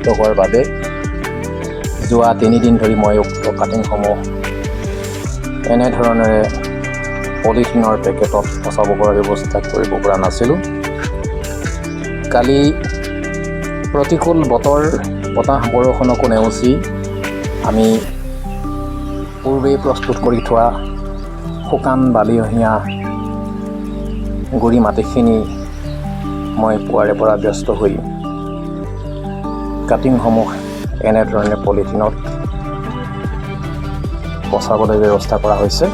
উপকৃত হোৱাৰ বাবে যোৱা 3 দিন ধৰি মই উক্ত কাটিংসমূহ এনেধৰণেৰে পলিথিনৰ পেকেটত পচাব পৰা ব্যৱস্থা কৰিব পৰা নাছিলোঁ। কালি প্ৰতিকূল বতৰ বতাহ বৰষুণকো নেওচি আমি পূৰ্বেই প্ৰস্তুত কৰি থোৱা শুকান বালিয়হীয়া গুৰি মাটিখিনি মই পুৱাৰে পৰা ব্যস্ত হৈ কাটিংসমূহ এনেধৰণে পলিথিনত পচাবলৈ ব্যৱস্থা কৰা হৈছে।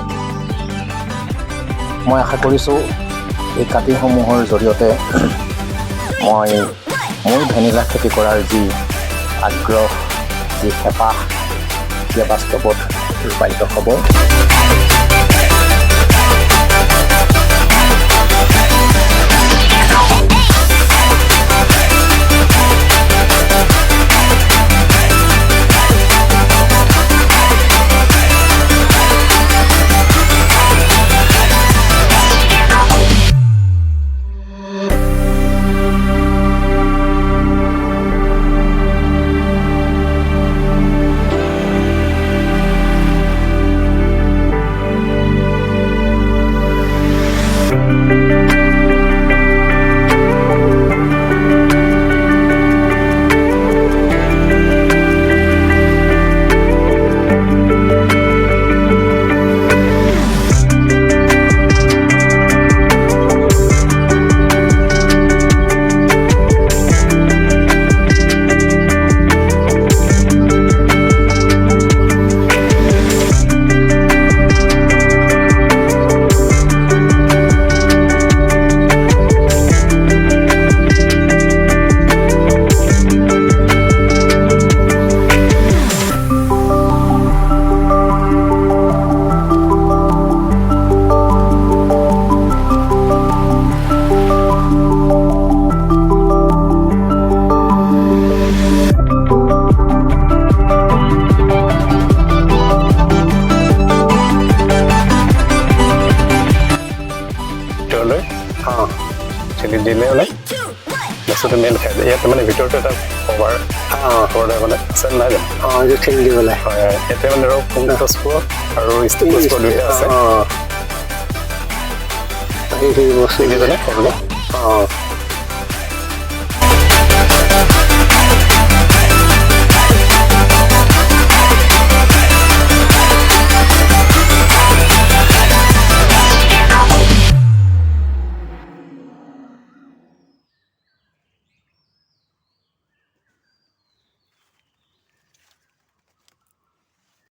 মই আশা কৰিছোঁ এই কাটিংসমূহৰ জৰিয়তে মই মোৰ ভেনিলা খেতি কৰাৰ যি আগ্ৰহ, যি হেঁপাহ, সেয়া বাস্তৱত ৰূপায়িত হ'ব। ঠেলি দিলে মানে বস্তুটো মেইন খাই যায়। ইয়াত মানে ভিতৰতো এটা কভাৰ মানে চেন নাই জানো? ঠেলি দিবলৈ হয়। ইয়াতে মানে ধৰক পুষ্প আৰু ষ্টিক পুষ্প দুয়োটা আছে। সেইখিনি বস্তু দি পেলাই